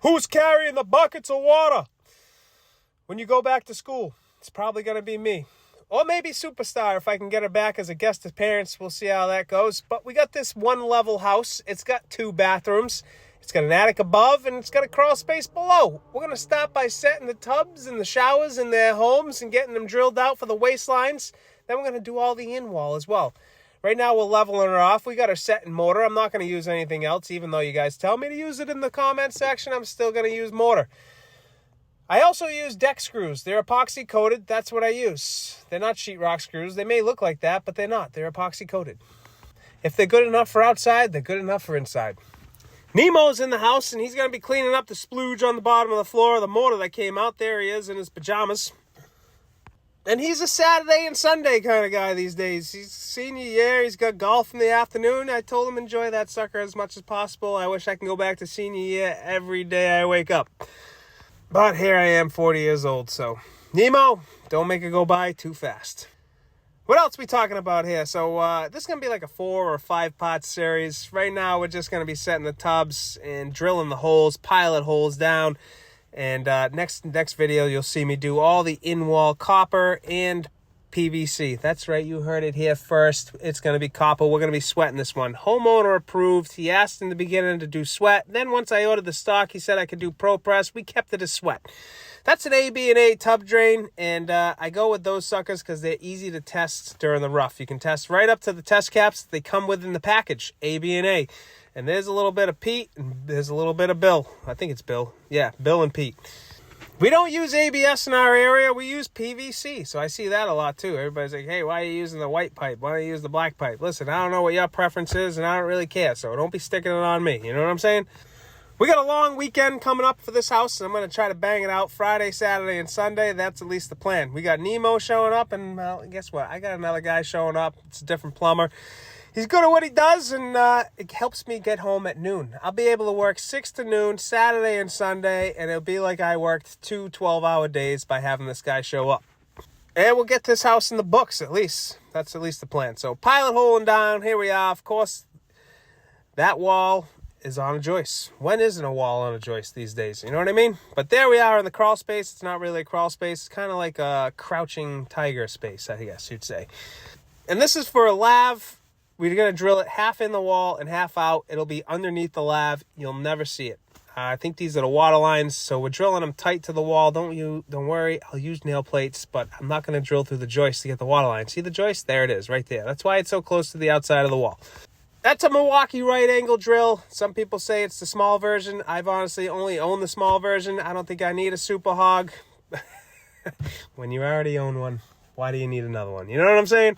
Who's carrying the buckets of water when you go back to school? It's probably going to be me. Or maybe Superstar if I can get her back as a guest appearance. We'll see how that goes. But we got this one-level house. It's got 2 bathrooms. It's got an attic above, and it's got a crawl space below. We're going to start by setting the tubs and the showers in their homes and getting them drilled out for the waistlines. Then we're going to do all the in-wall as well. Right now, we're leveling her off. We got her set in mortar. I'm not going to use anything else, even though you guys tell me to use it in the comment section. I'm still going to use mortar. I also use deck screws. They're epoxy coated. That's what I use. They're not sheetrock screws. They may look like that, but they're not. They're epoxy coated. If they're good enough for outside, they're good enough for inside. Nemo's in the house, and he's going to be cleaning up the splooge on the bottom of the floor of the mortar that came out. There he is in his pajamas. And he's a Saturday and Sunday kind of guy these days. He's senior year. He's got golf in the afternoon. I told him enjoy that sucker as much as possible. I wish I can go back to senior year every day I wake up. But here I am, 40 years old, so Nemo, don't make it go by too fast. What else we talking about here? So this is going to be like a 4 or 5 part series. Right now we're just going to be setting the tubs and drilling the holes, pilot holes down. And next video you'll see me do all the in-wall copper and PVC. That's right, you heard it here first. It's going to be copper. We're going to be sweating this one. Homeowner approved. He asked in the beginning to do sweat. Then once I ordered the stock, he said I could do pro press. We kept it as sweat. That's an AB&A tub drain, and I go with those suckers because they're easy to test during the rough. You can test right up to the test caps. They come within the package, AB&A. And there's a little bit of Pete, and there's a little bit of Bill. I think it's Bill. Yeah, Bill and Pete. We don't use ABS in our area. We use PVC. So I see that a lot too. Everybody's like, hey, why are you using the white pipe? Why don't you use the black pipe? Listen, I don't know what your preference is, and I don't really care. So don't be sticking it on me. You know what I'm saying? We got a long weekend coming up for this house, and I'm going to try to bang it out Friday, Saturday, and Sunday. That's at least the plan. We got Nemo showing up, and well, guess what? I got another guy showing up. It's a different plumber. He's good at what he does, and it helps me get home at noon. I'll be able to work 6 to noon, Saturday and Sunday, and it'll be like I worked 2 12-hour days by having this guy show up. And we'll get this house in the books, at least. That's at least the plan. So pilot holing down, here we are. Of course, that wall is on a joist. When isn't a wall on a joist these days? You know what I mean? But there we are in the crawl space. It's not really a crawl space. It's kind of like a crouching tiger space, I guess you'd say. And this is for a lav. We're going to drill it half in the wall and half out. It'll be underneath the lav. You'll never see it. I think these are the water lines, so we're drilling them tight to the wall. Don't worry. I'll use nail plates, but I'm not going to drill through the joist to get the water line. See the joist? There it is, right there. That's why it's so close to the outside of the wall. That's a Milwaukee right angle drill. Some people say it's the small version. I've honestly only owned the small version. I don't think I need a Super Hog. When you already own one, why do you need another one? You know what I'm saying?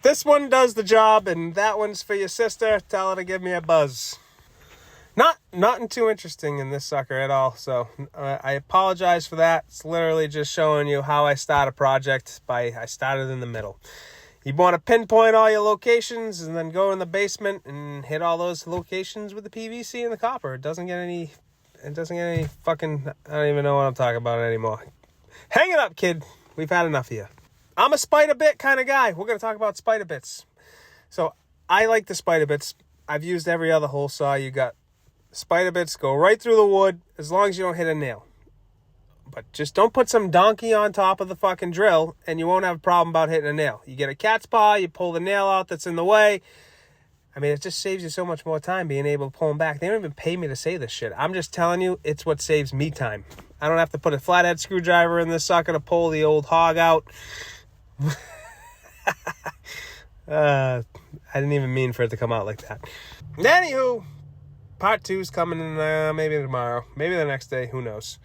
This one does the job, and that one's for your sister. Tell her to give me a buzz. Nothing too interesting in this sucker at all, so I apologize for that. It's literally just showing you how I start a project. I started in the middle. You want to pinpoint all your locations and then go in the basement and hit all those locations with the PVC and the copper. It doesn't get any fucking, I don't even know what I'm talking about anymore. Hang it up, kid. We've had enough of you. I'm a spider bit kind of guy. We're going to talk about spider bits. So I like the spider bits. I've used every other hole saw. You got spider bits, go right through the wood as long as you don't hit a nail. But just don't put some donkey on top of the fucking drill and you won't have a problem about hitting a nail. You get a cat's paw, you pull the nail out that's in the way. I mean, it just saves you so much more time being able to pull them back. They don't even pay me to say this shit. I'm just telling you, it's what saves me time. I don't have to put a flathead screwdriver in this sucker to pull the old hog out. I didn't even mean for it to come out like that. Anywho, part 2 is coming in maybe tomorrow, maybe the next day, who knows.